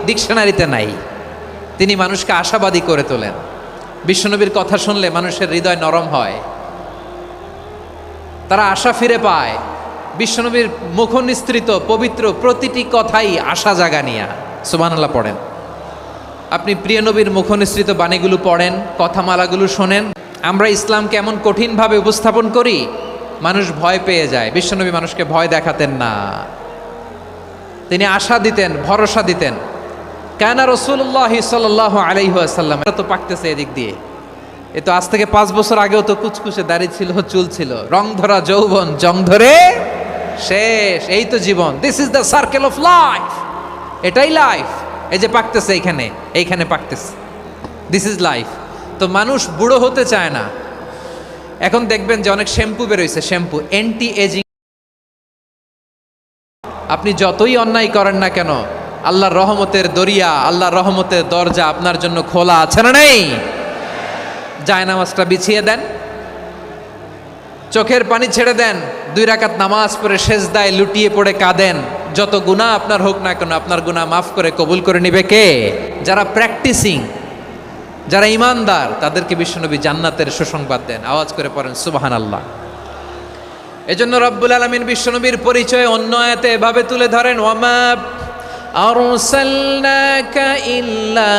ডিকশনারিতে নাই। তিনি মানুষকে আশাবাদী করে তোলেন। বিশ্বনবীর কথা শুনলে মানুষের হৃদয় নরম হয়, তারা আশা ফিরে পায়। বিশ্বনবীর মুখ নিঃসৃত পবিত্র প্রতিটি কথাই আশা জাগানিয়া। সুবহানাল্লাহ পড়েন। আপনি প্রিয় নবীর মুখ নিঃসৃত বাণীগুলো পড়েন, কথামালাগুলো শোনেন। আমরা ইসলামকে এমন কঠিনভাবে উপস্থাপন করি, মানুষ ভয় পেয়ে যায়। বিশ্বনবী মানুষকে ভয় দেখাতেন না, তিনি আশা দিতেন, ভরসা দিতেন। কানা রাসূলুল্লাহ সাল্লাল্লাহু আলাইহি ওয়াসাল্লাম, এটা তো পাকতেছে এদিক দিয়ে, এ তো আজ থেকে 5 বছর আগেও তো কুচকুচে দাড়ি ছিল, চুল ছিল, রং ধরা যৌবন, জং ধরে শেষ, এই তো জীবন। This is the circle of life, এটাই লাইফ। এই যে পাকতেছে এইখানে পাকতেছে, দিস ইজ লাইফ। তো মানুষ বুড়ো হতে চায় না। এখন দেখবেন যে অনেক শ্যাম্পু বেরোইছে, শ্যাম্পু অ্যান্টি এজিং। আপনি যতই অন্যায় করেন না কেন, আল্লাহর রহমতের দরিয়া, আল্লাহর রহমতের দরজা আপনার জন্য খোলা আছে না নেই? জায়নামাজটা বিছিয়ে দেন, চোখের পানি ছেড়ে দেন, 2 রাকাত নামাজ পড়ে সেজদায় লুটিয়ে পড়ে কাঁদেন। যত গুনাহ আপনার হোক না কেন, আপনার গুনাহ মাফ করে কবুল করে নিবে কে? যারা প্র্যাকটিসিং, যারা ইমানদার, তাদেরকে বিশ্বনবী জান্নাতের সুসংবাদ দেন। আওয়াজ করে পড়েন সুবহানাল্লাহ। এজন্য রব্বুল আলামিন বিশ্বনবীর পরিচয় অন্য আয়াতে এভাবে তুলে ধরেন, ওয়ামা আরসালনাকা ইল্লা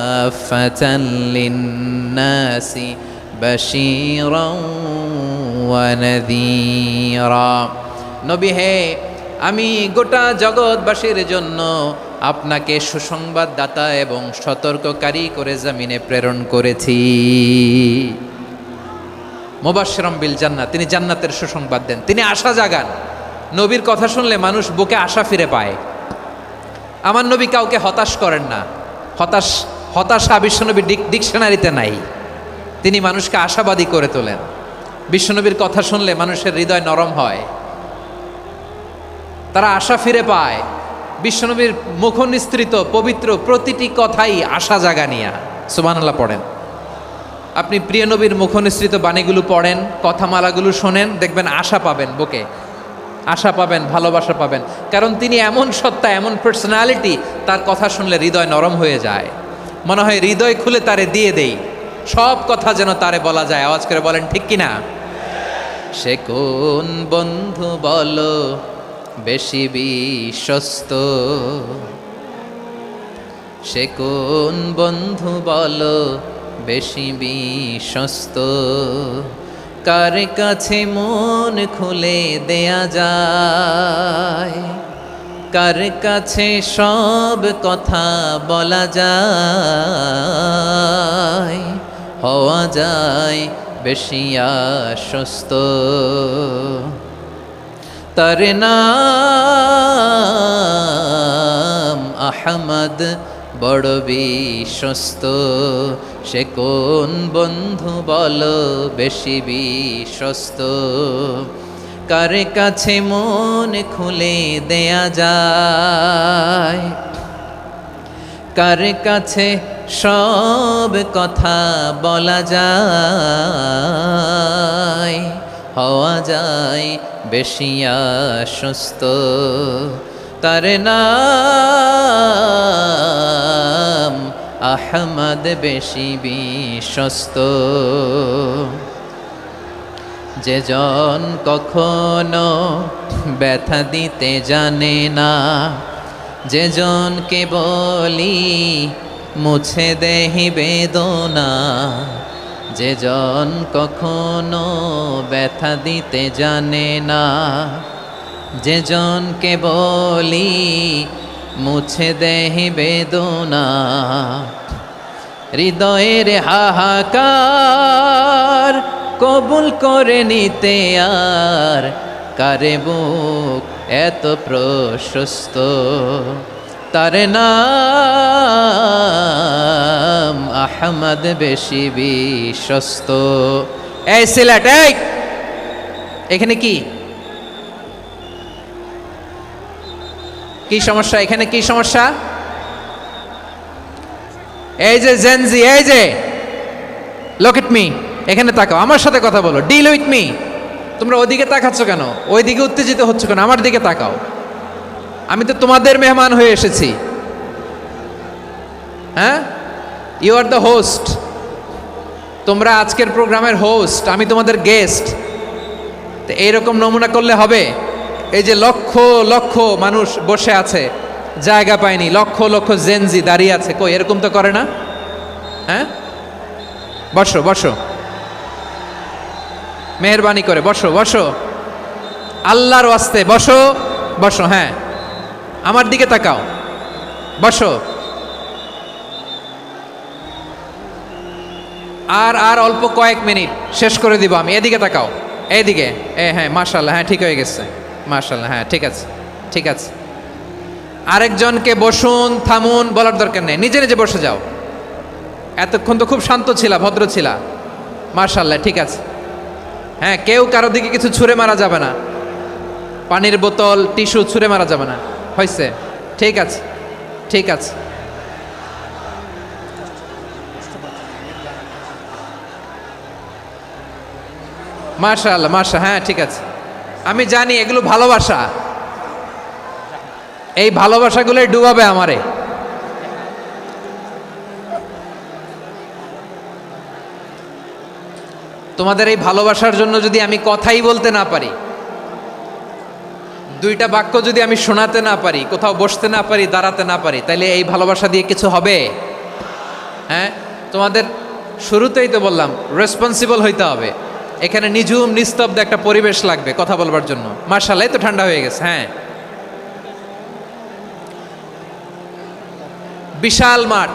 কাফাতান লিন্নাসি বাশীরাও ওয়া নাযীরা। নবী হে, আমি গোটা জগৎবাসীর জন্য আপনাকে সুসংবাদদাতা এবং সতর্ককারী করে জমিনে প্রেরণ করেছি। মুবাশশিরাম বিল জান্নাত, তিনি জান্নাতের সুসংবাদ দেন, তিনি আশা জাগান। নবীর কথা শুনলে মানুষ বুকে আশা ফিরে পায়। আমার নবী কাউকে হতাশ করেন না। হতাশা বিশ্বনবীর ডিকশনারিতে নাই। তিনি মানুষকে আশাবাদী করে তোলেন। বিশ্বনবীর কথা শুনলে মানুষের হৃদয় নরম হয়, তারা আশা ফিরে পায়। বিশ্বনবীর মুখ নিঃসৃত পবিত্র প্রতিটি কথাই আশা জাগানিয়া। সুবহানাল্লাহ পড়েন। আপনি প্রিয় নবীর মুখ নিঃসৃত বাণীগুলো পড়েন, কথামালাগুলো শোনেন, দেখবেন আশা পাবেন, বুকে আশা পাবেন, ভালোবাসা পাবেন। কারণ তিনি এমন সত্তা, এমন পার্সোনালিটি, তার কথা শুনলে হৃদয় নরম হয়ে যায়। মনে হয় হৃদয় খুলে তারে দিয়ে দেই, সব কথা যেন তারে বলা যায়। আওয়াজ করে বলেন ঠিক কিনা? সে কোন বন্ধু বলো বেশি বিশ্বস্ত, সে কোন বন্ধু বলো বেশি বিশ্বস্ত, কার কাছে মন খুলে দেয়া যায়, কার কাছে সব কথা বলা যায়, হওয়া যায় বেশি আশ্বস্ত। তার নাম আহমদ, বড় বিশ্বস্ত। সে কোন বন্ধু বলো বেশি বিশ্বস্ত, কার কাছে মন খুলে দেয়া যায়, কার কাছে সব কথা বলা যায়, হওয়া যায় বেশি আশ্বস্ত। তার নাম আহমদ, বেশি বিশ্বস্ত। যে জন কখনো ব্যথা দিতে জানে না, যে জনকে বলি মুছে দেহি বেদনা, যে জন কখনো ব্যথা দিতে জানে না, যে জনকে বলি মুছে দেহি বেদনা, হৃদয়ের হাহাকার কবুল করে নিতে আর কারে বুক এত প্রশস্ত। তার নাম আহমদ, বেশি বিশ্বস্ত। এই সিলেট, এই এখানে কি সমস্যা? এখানে কি সমস্যা? এই যে জেনজি, এই যে লুক এট মি, এখানে তাকাও, আমার সাথে কথা বলো, ডিল উইথ মি। তোমরা ওইদিকে তাকাচ্ছ কেন? ওইদিকে উত্তেজিত হচ্ছ কেন? আমার দিকে তাকাও। আমি তো তোমাদের মেহমান হয়ে এসেছি। হ্যাঁ, ইউ আর দ্য হোস্ট, তোমরা আজকের প্রোগ্রামের হোস্ট, আমি তোমাদের গেস্ট। তো এইরকম নমুনা করলে হবে? এই যে লক্ষ লক্ষ মানুষ বসে আছে, জায়গা পায়নি, লক্ষ লক্ষ জেনজি দাঁড়িয়ে আছে, কই এরকম তো করে না? হ্যাঁ, বসো বসো, মেহরবানি করে বসো বসো, আল্লাহর ওয়াস্তে বসো বসো। হ্যাঁ, আমার দিকে তাকাও, বসো। আর অল্প কয়েক মিনিট, শেষ করে দিব আমি। এদিকে তাকাও, এইদিকে। হ্যাঁ, মাশাআল্লাহ, হ্যাঁ ঠিক হয়ে গেছে, মাশাআল্লাহ, হ্যাঁ ঠিক আছে ঠিক আছে। আরেকজনকে বসুন থামুন বলার দরকার নেই, নিজে নিজে বসে যাও। এতক্ষণ তো খুব শান্ত ছিলা, ভদ্র ছিলা, মাশাআল্লাহ, ঠিক আছে। হ্যাঁ, কেউ কারো দিকে কিছু ছুঁড়ে মারা যাবে না, পানির বোতল টিস্যু ছুঁড়ে মারা যাবে না, হয়েছে? ঠিক আছে ঠিক আছে। মাশাআল্লাহ মাশা, হ্যাঁ ঠিক আছে। আমি জানি এগুলো ভালোবাসা, এই ভালোবাসাগুলোই ডুবাবে আমারে। তোমাদের এই ভালোবাসার জন্য যদি আমি কথাই বলতে না পারি, দুইটা বাক্য যদি আমি শোনাতে না পারি, কোথাও বসতে না পারি, দাঁড়াতে না পারি, তাইলে এই ভালোবাসা দিয়ে কিছু হবে? হ্যাঁ, তোমাদের শুরুতেই তো বললাম রেসপন্সিবল হইতে হবে। এখানে নিঝুম নিস্তব্ধ একটা পরিবেশ লাগবে কথা বলবার জন্য। মাশাআল্লাহ, তো ঠান্ডা হয়ে গেছে। হ্যাঁ, বিশাল মাঠ।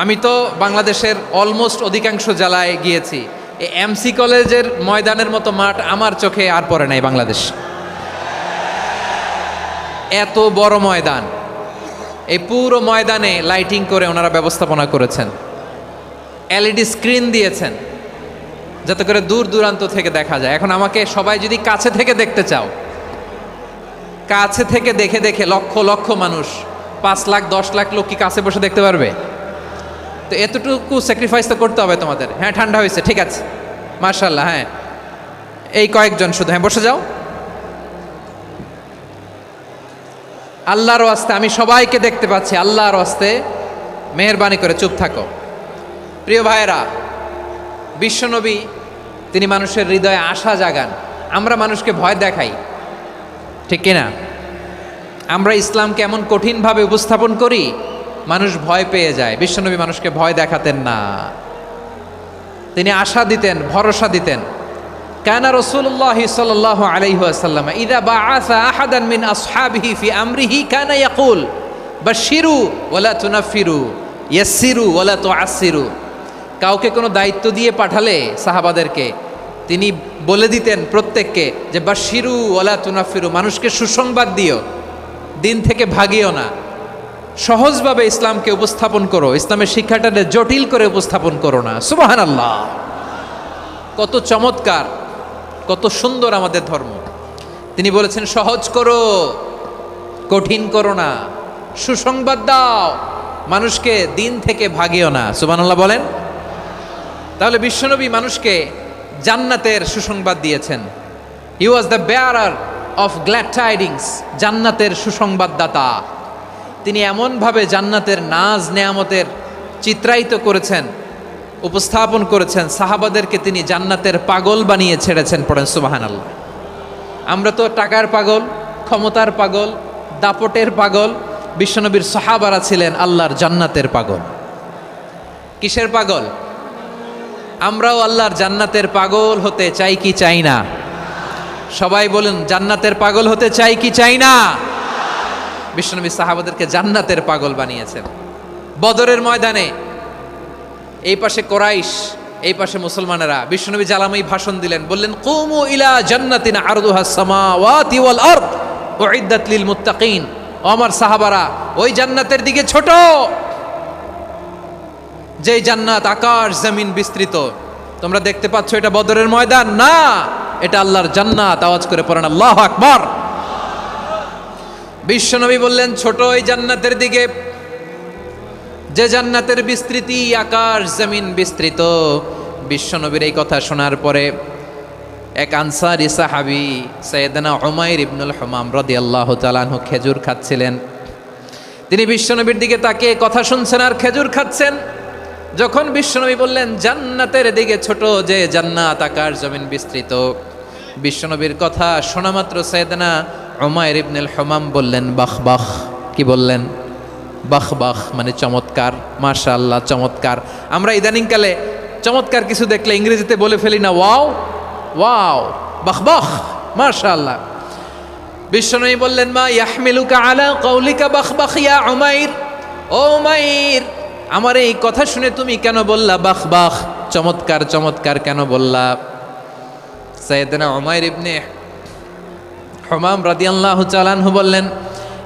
আমি তো বাংলাদেশের অলমোস্ট অধিকাংশ জেলায় গিয়েছি, এই এমসি কলেজের ময়দানের মতো মাঠ আমার চোখে আর পড়ে নাই বাংলাদেশ। এত বড় ময়দান, এই পুরো ময়দানে লাইটিং করে ওনারা ব্যবস্থাপনা করেছেন, এলইডি স্ক্রিন দিয়েছেন যাতে করে দূর দূরান্ত থেকে দেখা যায়। এখন আমাকে সবাই যদি কাছে থেকে দেখতে চাও, কাছে থেকে দেখে দেখে লক্ষ লক্ষ মানুষ, 5 লাখ 10 লাখ লোক কি কাছে বসে দেখতে পারবে? তো এতটুকু স্যাক্রিফাইস তো করতে হবে তোমাদের। হ্যাঁ, ঠান্ডা হয়েছে, ঠিক আছে, মাশাআল্লাহ। হ্যাঁ, এই কয়েকজন শুধু, হ্যাঁ বসে যাও। আল্লাহর ওয়াস্তে আমি সবাইকে দেখতে পাচ্ছি, আল্লাহর ওয়াস্তে মেহেরবানি করে চুপ থাকো। প্রিয় ভাইয়েরা, বিশ্বনবী তিনি মানুষের হৃদয়ে আশা জাগান। আমরা মানুষকে ভয় দেখাই, ঠিক কিনা? আমরা ইসলামকে এমন কঠিনভাবে উপস্থাপন করি, মানুষ ভয় পেয়ে যায়। বিশ্বনবী মানুষকে ভয় দেখাতেন না, তিনি আশা দিতেন, ভরসা দিতেন। কানা রাসূলুল্লাহ সাল্লাল্লাহু আলাইহি ওয়াসাল্লাম ইযা বাআসা আহাদান মিন আসহাবিহি ফি আমরিহি কানা ইয়াকুল বাশশিরু ওয়ালা তুনাফিরু ইয়াসসিরু ওয়ালা তুআসসিরু। কাউকে কোনো দায়িত্ব দিয়ে পাঠালে সাহাবাদেরকে তিনি বলে দিতেন প্রত্যেককে যে বাশশিরু ওয়ালা তুনাফিরু, মানুষকে সুসংবাদ দিও, দিন থেকে ভাগিও না, সহজভাবে ইসলামকে উপস্থাপন করো, ইসলামের শিক্ষাটাকে জটিল করে উপস্থাপন করো না। সুবহানাল্লাহ, কত চমৎকার, কত সুন্দর আমাদের ধর্ম। তিনি বলেছেন সহজ করো, কঠিন করো না, সুসংবাদ দাও, মানুষকে দিন থেকে ভাগিও না। সুবহানাল্লাহ বলেন। তাহলে বিশ্বনবী মানুষকে জান্নাতের সুসংবাদ দিয়েছেন। He was the bearer of glad tidings, জান্নাতের সুসংবাদদাতা। তিনি এমনভাবে জান্নাতের নাজ নেয়ামতের চিত্রায়িত করেছেন, উপস্থাপন করেছেন, সাহাবাদেরকে তিনি জান্নাতের পাগল বানিয়ে ছেড়েছেন। পড়েন সুবহানাল্লাহ। আমরা তো টাকার পাগল, ক্ষমতার পাগল, দাপটের পাগল। বিশ্বনবীর সাহাবারা ছিলেন আল্লাহর জান্নাতের পাগল। কিসের পাগল? আমরাও আল্লাহর জান্নাতের পাগল হতে চাই কি চাই না? সবাই বলেন, জান্নাতের পাগল হতে চাই কি চাই না? বিশ্বনবী সাহাবাদেরকে জান্নাতের পাগল বানিয়েছেন। বদরের ময়দানে এই পাশে কোরাইশ, এই পাশে মুসলমানেরা। বিশ্বনবী জালামাই ভাষণ দিলেন, বললেন কুমু ইলা জান্নাতিন আরদুহাস সামাওয়াতি ওয়াল আরদ উইদ্দাত লিল মুত্তাকিন। ও আমার সাহাবারা, ওই জান্নাতের দিকে ছোট, যে জান্নাত আকাশ জমিন বিস্তৃত। তোমরা দেখতে পাচ্ছ এটা বদরের ময়দান না, এটা আল্লাহর জান্নাত। আওয়াজ করে পড়েন আল্লাহু আকবার। বিশ্বনবী বললেন ছোট ওই জান্নাতের দিকে, যে জান্নাতের বিস্তৃতি আকাশ জমিন বিস্তৃত। বিশ্বনবীর এই কথা শোনার পরে এক আনসারী সাহাবী সাইয়েদনা উমাইর ইবনুল হুমাম রাদিয়াল্লাহু তাআলা আনহু খেজুর খাচ্ছিলেন। তিনি বিশ্বনবীর দিকে তাকিয়ে কথা শুনছেন আর খেজুর খাচ্ছেন। যখন বিশ্বনবী বললেন জান্নাতের দিকে ছোট যে জান্নাত আকাশ জমিন বিস্তৃত, বিশ্বনবীর কথা শোনা মাত্র সাইয়েদনা উমাইর ইবনুল হুমাম বললেন বাহ বাহ। কি বললেন? বাহ বাহ, মানে চমৎকার, মাশাআল্লাহ, চমৎকার। আমরা ইদানিংকালে চমৎকার কিছু দেখলে ইংরেজিতে বলে ফেলি না ওয়াও ওয়াও, বাহ বাহ, মাশাআল্লাহ। বিশ্বনবী বললেন মা ইয়াহমিলুকা আলা কওলিকা বাহ বাহ ইয়া উমাইর। ও উমাইর, আমার এই কথা শুনে তুমি কেন বললা বাহ বাহ, চমৎকার চমৎকার কেন বললা? সাইয়েদনা উমাইর ইবনে হুমাম রাদিয়াল্লাহু তাআলা আনহু বললেন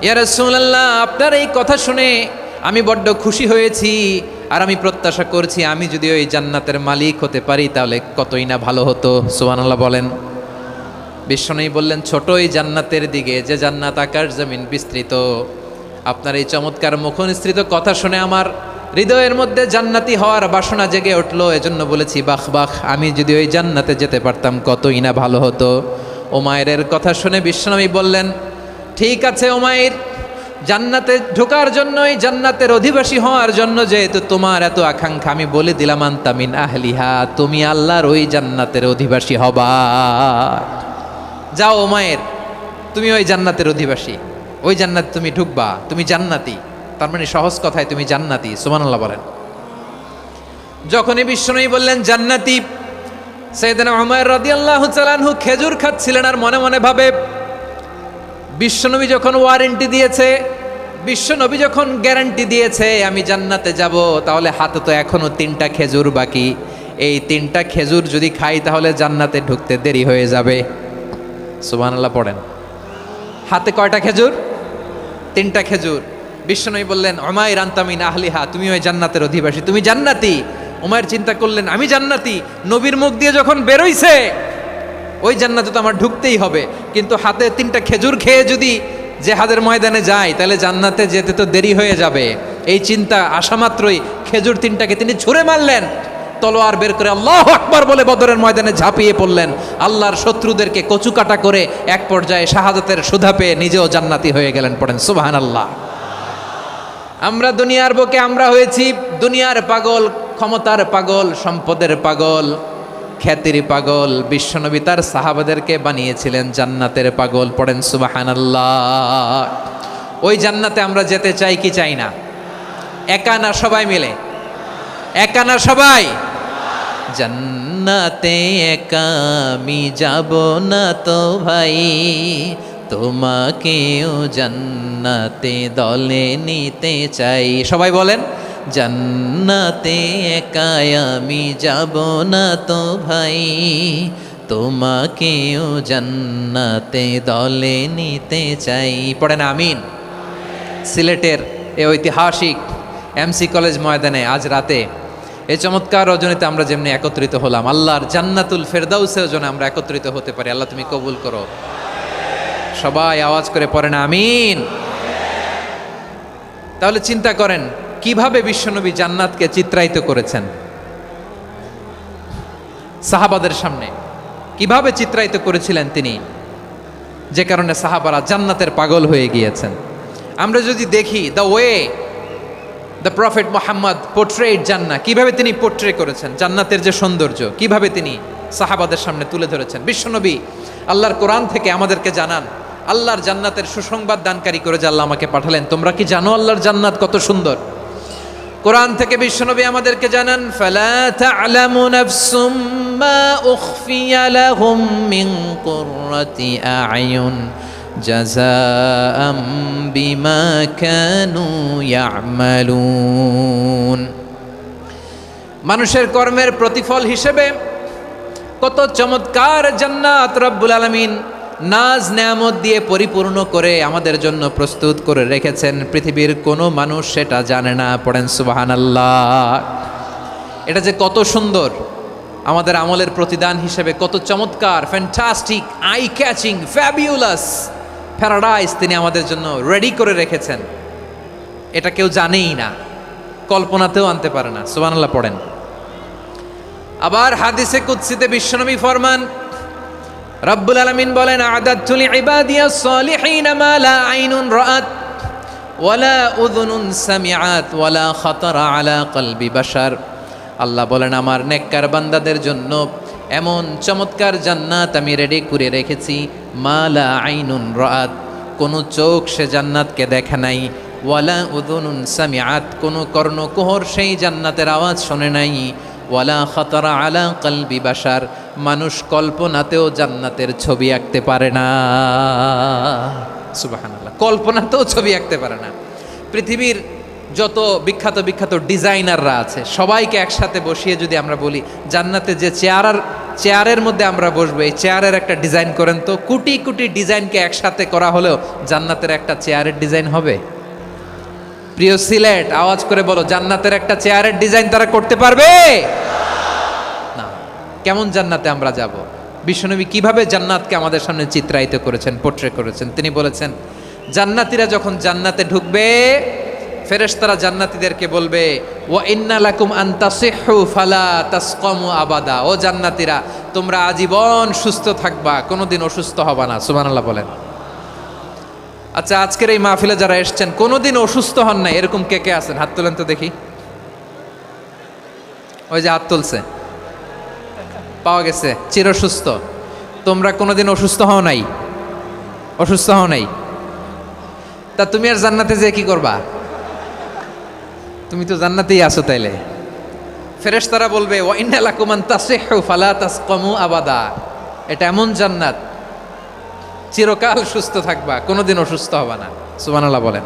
ইয়া রাসূলুল্লাহ, আপনার এই কথা শুনে আমি বড্ড খুশি হয়েছি, আর আমি প্রত্যাশা করছি আমি যদি ওই জান্নাতের মালিক হতে পারি তাহলে কতই না ভালো হতো। সুবহানাল্লাহ বলেন। বিশ্বনবী বললেন ছোট এই জান্নাতের দিকে যে জান্নাত আকাশ জমিন বিস্তৃত। আপনার এই চমৎকার মুখনিসৃত কথা শুনে আমার হৃদয়ের মধ্যে জান্নাতি হওয়ার বাসনা জেগে উঠলো, এজন্য বলেছি বাহ বাহ, আমি যদি ওই জান্নাতে যেতে পারতাম কতই না ভালো হতো। উমাইরের কথা শুনে বিশ্বনবী বললেন ঠিক আছে উমাইর, জান্নাতে ঢোকার জন্যই, জান্নাতের অধিবাসী হওয়ার জন্য যেহেতু তোমার এত আকাঙ্ক্ষা, আমি বলে দিলাম আনতা মিন আহলিহা, তুমি আল্লাহর ওই জান্নাতের অধিবাসী হবা। যাও উমাইর, তুমি ওই জান্নাতের অধিবাসী, ওই জান্নাতে তুমি ঢুকবা, তুমি জান্নাতি। তার মানে সহজ কথায় তুমি জান্নাতি। সুবহানাল্লাহ বলেন। যখনই বিশ্বনবী বললেন জান্নাতি, সাইয়েদনা উমাইর রাদিয়াল্লাহু তাআলা আনহু খেজুর খাচ্ছিলেন আর মনে মনে ভাবে বিশ্বনবী যখন ওয়ারেন্টি দিয়েছে, বিশ্বনবী যখন গ্যারান্টি দিয়েছে আমি জান্নাতে যাব, তাহলে হাতে তো এখনো 3টা খেজুর বাকি। এই 3টা খেজুর যদি খাই তাহলে জান্নাতে ঢুকতে দেরি হয়ে যাবে। সুবহানাল্লাহ পড়েন। হাতে কয়টা খেজুর? 3টা খেজুর। বিশ্বনবী বললেন উমাইর আনতা মিন আহলিহা, তুমি ওই জান্নাতের অধিবাসী, তুমি জান্নাতি। উমাইর চিন্তা করলেন আমি জান্নাতি, নবীর মুখ দিয়ে যখন বেরোইছে ওই জান্নাতে তো আমার ঢুকতেই হবে, কিন্তু হাতে 3টা খেজুর খেয়ে যদি জেহাদের ময়দানে যাই তাহলে জান্নাতে যেতে তো দেরি হয়ে যাবে। এই চিন্তা আসা মাত্রই খেজুর 3টাকে তিনি ছুঁড়ে মারলেন, তলোয়ার বের করে আল্লাহু আকবার বলে বদরের ময়দানে ঝাঁপিয়ে পড়লেন। আল্লাহর শত্রুদেরকে কচুকাটা করে এক পর্যায়ে শাহাদাতের সুধা পেয়ে নিজেও জান্নাতি হয়ে গেলেন। পড়েন সুবহানাল্লাহ। আমরা দুনিয়ার বুকে আমরা হয়েছি দুনিয়ার পাগল, ক্ষমতার পাগল, সম্পদের পাগল, খ্যাতির পাগল। বিশ্বনবী তার সাহাবাদেরকে বানিয়েছিলেন জান্নাতের পাগল। পড়েন সুবহানাল্লাহ। ওই জান্নাতে আমরা যেতে চাই কি চাই না? একা না সবাই মিলে? একা না সবাই? জান্নাতে একা আমি যাব না তো ভাই, তোমাকেও জান্নাতে দলে নিতে চাই। সবাই বলেন জান্নাতে একা আমি যাব না তো ভাই, তোমাকেও জান্নাতে দলে নিতে চাই। পড়েন আমিন। সিলেটের এই ঐতিহাসিক এমসি কলেজ ময়দানে আজ রাতে এই চমৎকার রজনীতে আমরা যেমনি একত্রিত হলাম, আল্লাহর জান্নাতুল ফেরদাউসের জন্য আমরা একত্রিত হতে পারি। আল্লাহ তুমি কবুল করো। সবাই আওয়াজ করে পড়েন আমিন। তাহলে চিন্তা করেন কিভাবে বিশ্বনবী জান্নাতকে চিত্রায়িত করেছেন সাহাবাদের সামনে, কিভাবে চিত্রায়িত করেছিলেন তিনি, যে কারণে সাহাবারা জান্নাতের পাগল হয়ে গিয়েছেন। আমরা যদি দেখি the way the prophet Muhammad portrait জান্নাত, কিভাবে তিনি পোর্ট্রে করেছেন জান্নাতের যে সৌন্দর্য, কিভাবে তিনি সাহাবাদের সামনে তুলে ধরেছেন। বিশ্বনবী আল্লাহর কোরআন থেকে আমাদেরকে জানান আল্লাহর জান্নাতের সুসংবাদ দানকারী করে যে আল্লাহ আমাকে পাঠালেন। তোমরা কি জানো আল্লাহর জান্নাত কত সুন্দর? কোরআন থেকে বিশ্বনবী আমাদেরকে জানান ফালা তা'লামু নাফসুম মা উখফিয়া লাহুম মিন কুররাতি আ'য়ুন জাযাআম বিমা কানু ইয়া'মালুন। মানুষের কর্মের প্রতিফল হিসেবে কত চমৎকার জান্নাত রব্বুল আলামিন নাজ নেয়ামত দিয়ে পরিপূর্ণ করে আমাদের জন্য প্রস্তুত করে রেখেছেন। পৃথিবীর কোনো মানুষ সেটা জানে না। পড়েন সুবহানাল্লাহ। এটা যে কত সুন্দর, আমাদের আমলের প্রতিদান হিসেবে কত চমৎকার, fantastic, eye catching, fabulous paradise তিনি আমাদের জন্য রেডি করে রেখেছেন। এটা কেউ জানেই না, কল্পনাতেও আনতে পারে না। সুবহানাল্লাহ পড়েন। আবার হাদিসে কুদসিতে বিশ্বনবী ফরমান রব্বুল আলামিন বলেন আ'দাদতু লিইবাদিয়াস সালিহিন মা লা আইনুন রাআত ওয়ালা উযুনুন সামিআত ওয়ালা খাতারা আলা কলবি বাশার। আল্লাহ বলেন আমার নেককার বান্দাদের জন্য এমন চমৎকার জান্নাত আমি রেডি করে রেখেছি, মা লা আইনুন রাআত, কোনো চোখ সে জান্নাতকে দেখে নাই, ওয়ালা উযুনুন সামিআত, কোনো কর্ণকুহর সেই জান্নাতের আওয়াজ শোনে নাই, ওয়ালা খাতারা আলা কলবি বাশার, মানুষ কল্পনাতেও জান্নাতের ছবি আঁকতে পারে না। সুবহানাল্লাহ, কল্পনাতেও ছবি আঁকতে পারে না। পৃথিবীর যত বিখ্যাত বিখ্যাত ডিজাইনাররা আছে সবাইকে একসাথে বসিয়ে যদি আমরা বলি জান্নাতে যে চেয়ারের মধ্যে আমরা বসবো, এই চেয়ারের একটা ডিজাইন করেন তো, কোটি কোটি ডিজাইনকে একসাথে করা হলেও জান্নাতের একটা চেয়ারের ডিজাইন হবে? প্রিয় সিলেট, আওয়াজ করে বলো, জান্নাতের একটা চেয়ারের ডিজাইন তারা করতে পারবে না। কেমন জান্নাতে আমরা যাব? বিশ্বনবী কিভাবে জান্নাতকে আমাদের সামনে চিত্রায়িত করেছেন, পোট্রে করেছেন। তিনি বলেছেন জান্নাতীরা যখন জান্নাতে ঢুকবে ফেরেশতারা জান্নাতীদেরকে বলবে ওয়া ইন্না লাকুম আন তাসিহু ফালা তাসকামু আবাদা, ও জান্নাতীরা তোমরা আজীবন সুস্থ থাকবা, কোনোদিন অসুস্থ হবা না। সুবহানাল্লাহ বলেন। আচ্ছা, আজকের এই মাহফিলে যারা এসেছেন কোনোদিন অসুস্থ হন নাই এরকম কে কে আছেন? হাত তোলেন তো দেখি। ওই যে হাত তুলছে, পাওয়া গেছে, চিরসুস্থ। তোমরা কোনোদিন অসুস্থ হও নাই? অসুস্থ হও নাই? তা তুমি আর জান্নাতে যেয়ে কি করবা? তুমি তো জান্নাতেই আছো। তাইলে ফেরেশতারা বলবে ওয়া ইন্না লাকুম আন তাসিহু ফালা তাসকামু আবাদা, এটা এমন জান্নাত চিরকাল সুস্থ থাকবা, কোনোদিন অসুস্থ হবা না। সুবহানাল্লাহ বলেন।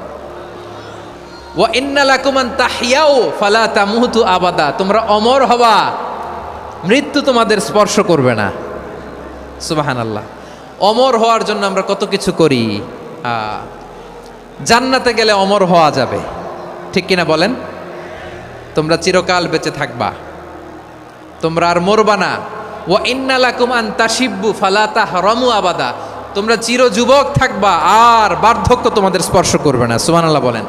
ওয়া ইন্না লাকুম আন তাহইয়াউ ফালা তামুতু আবাদা, তোমরা অমর হবা, মৃত্যু তোমাদের স্পর্শ করবে না। সুবহানাল্লাহ। অমর হওয়ার জন্য আমরা কত কিছু করি। জান্নাতে গেলে অমর হওয়া যাবে, ঠিক কিনা বলেন? তোমরা চিরকাল বেঁচে থাকবা, তোমরা আর মরবা না। ওয়া ইন্না লাকুম আন তাশিব্বু ফালা তাহরামু আবাদা, তোমরা চির যুবক থাকবা, আর বার্ধক্য তোমাদের স্পর্শ করবে না। সুবহানাল্লাহ বলেন।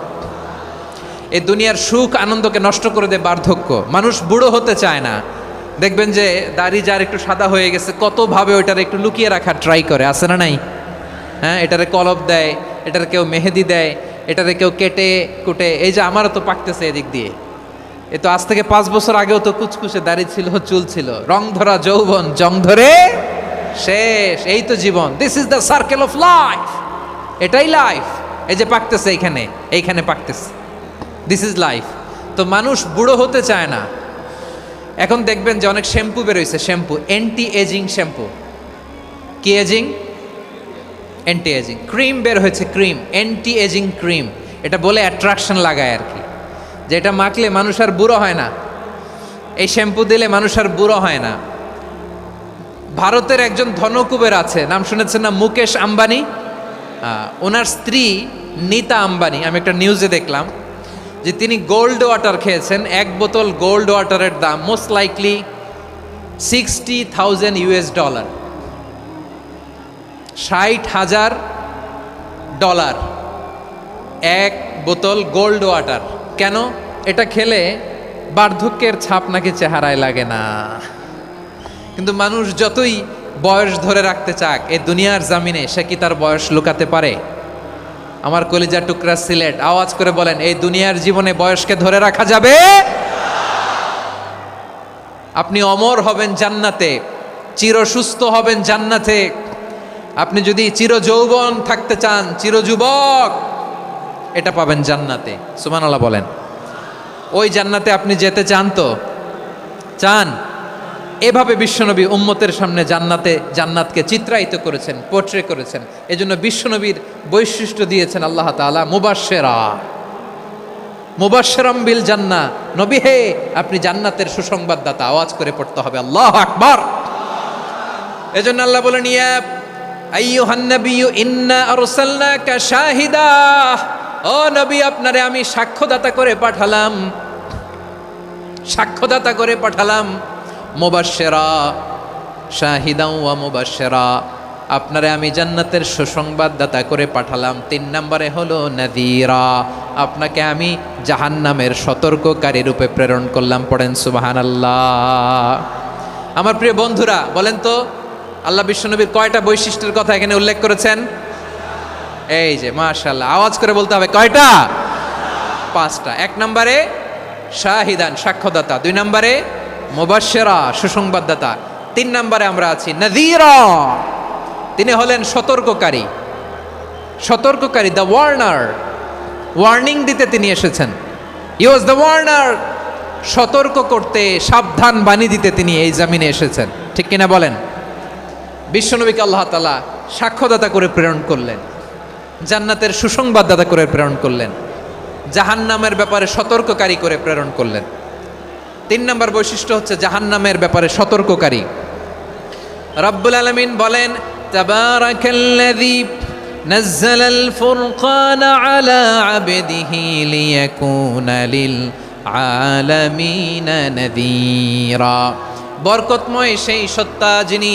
এই দুনিয়ার সুখ আনন্দকে নষ্ট করে দেয় বার্ধক্য। মানুষ বুড়ো হতে চায় না। দেখবেন যে দাড়ি যার একটু সাদা হয়ে গেছে কতভাবে ওইটার একটু লুকিয়ে রাখার ট্রাই করে, আছে না নাই? হ্যাঁ, এটারে কলপ দেয়, এটার কেউ মেহেদি দেয়, এটারে কেউ কেটে কুটে। এই যে আমারও তো পাকতেছে এদিক দিয়ে, এ তো আজ থেকে 5 বছর আগেও তো কুচকুচে দাড়ি ছিল, চুল ছিল, রং ধরা যৌবন জং ধরে শেষ। এই তো জীবন, this is the circle of life, এটাই লাইফ। এই যে পাকতেছে এইখানে পাকতেছে, দিস ইজ লাইফ। তো মানুষ বুড়ো হতে চায় না। এখন দেখবেন যে অনেক শ্যাম্পু বেরোইছে, শ্যাম্পু অ্যান্টি এজিং শ্যাম্পু। কি এজিং? Anti ageing. ক্রিম বের হয়েছে, ক্রিম অ্যান্টি এজিং ক্রিম। এটা বলে অ্যাট্রাকশন লাগায় আর কি, যে এটা মাখলে মানুষ আর বুড়ো হয় না, এই শ্যাম্পু দিলে মানুষ আর বুড়ো হয় না। ভারতের একজন ধনকুবের আছে, নাম শুনেছেন না? মুকেশ আম্বানি। ওনার স্ত্রী নীতা আম্বানি, আমি একটা নিউজে দেখলাম যে তিনি গোল্ড ওয়াটার খেয়েছেন। 1 বোতল গোল্ড ওয়াটারের দাম মোস্ট লাইকলি $60,000 $60,000 1 বোতল গোল্ড ওয়াটার। কেন? এটা খেলে বার্ধক্যের ছাপ নাকি চেহারায় লাগে না। কিন্তু মানুষ যতই বয়স ধরে রাখতে চাক এই দুনিয়ার জামিনে, সে কি তার বয়স লুকাতে পারে? আমার কলিজা টুকরা সিলেট, আওয়াজ করে বলেন, এই দুনিয়ার জীবনে বয়সকে ধরে রাখা যাবে? আপনি অমর হবেন জান্নাতে, চিরসুস্থ হবেন জান্নাতে। আপনি যদি চির যৌবন থাকতে চান, চির যুবক, এটা পাবেন জান্নাতে। সুবহানাল্লাহ বলেন। ওই জান্নাতে আপনি যেতে চান তো? চান? এভাবে বিশ্বনবী উম্মতের সামনে জান্নাতকে চিত্রায়িত করেছেন, পোট্রে করেছেন। এজন্য বিশ্বনবীর বৈশিষ্ট্য দিয়েছেন আল্লাহ তাআলা মুবাশশিরাম বিল জান্নাহ। নবী হে, আপনি জান্নাতের সুসংবাদদাতা। আওয়াজ করে পড়তে হবে আল্লাহু আকবার। এজন্য আল্লাহ বলেন, ইয়া আইয়ুহান নাবিয়্যু ইন্না আরসালনাকা শাহিদা, ও নবী আপনারে আমি সাক্ষ্যদাতা করে পাঠালাম, সাক্ষ্যদাতা করে পাঠালাম। মুবাশশিরা শাহিদাও ওয়া মুবাশশিরা, আপনারে আমি জান্নাতের সুসংবাদদাতা করে পাঠালাম। 3 নম্বরে হলো নাযীরা, আপনাকে আমি জাহান্নামের সতর্ককারী রূপে প্রেরণ করলাম। পড়েন সুবহানাল্লাহ। আমার প্রিয় বন্ধুরা, বলেন তো আল্লাহ বিশ্বনবীর কয়টা বৈশিষ্ট্যের কথা এখানে উল্লেখ করেছেন? এই যে মাশাআল্লাহ, আওয়াজ করে বলতে হবে কয়টা? 5টা। 1 নম্বরে শাহিদান, সাক্ষ্যদাতা। 2 নম্বরে মুবাশশিরা, সুসংবাদদাতা। 3 নম্বরে আমরা আছি নাযীরা, তিনি হলেন সতর্ককারী। সতর্ককারী, দ্য ওয়ার্নার, ওয়ার্নিং দিতে তিনি এসেছেন। হি ওয়াজ দ্য ওয়ার্নার, সতর্ক করতে, সাবধান বাণী দিতে তিনি এই জমিনে এসেছেন। ঠিক কিনা বলেন? বিশ্বনবীকে আল্লাহ তাআলা সাক্ষ্যদাতা করে প্রেরণ করলেন, জান্নাতের সুসংবাদদাতা করে প্রেরণ করলেন, জাহান্নামের ব্যাপারে সতর্ককারী করে প্রেরণ করলেন। 3 নম্বর বৈশিষ্ট্য হচ্ছে জাহান্নামের ব্যাপারে সতর্ককারী। রব্বুল আলামিন বলেন, তাবারাকাল্লাযী নাযালাল ফুরকানা আলা আবদিহি লিয়াকুনা লিল আলামিনা নাযীরা। বরকতময় সেই সত্তা যিনি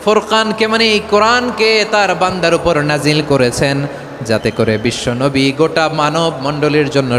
ফুরকানকে, মানে এই কোরআনকে তার বান্দার উপর নাজিল করেছেন, যাতে করে বিশ্ব নবী গোটা মানব মণ্ডলীর জন্য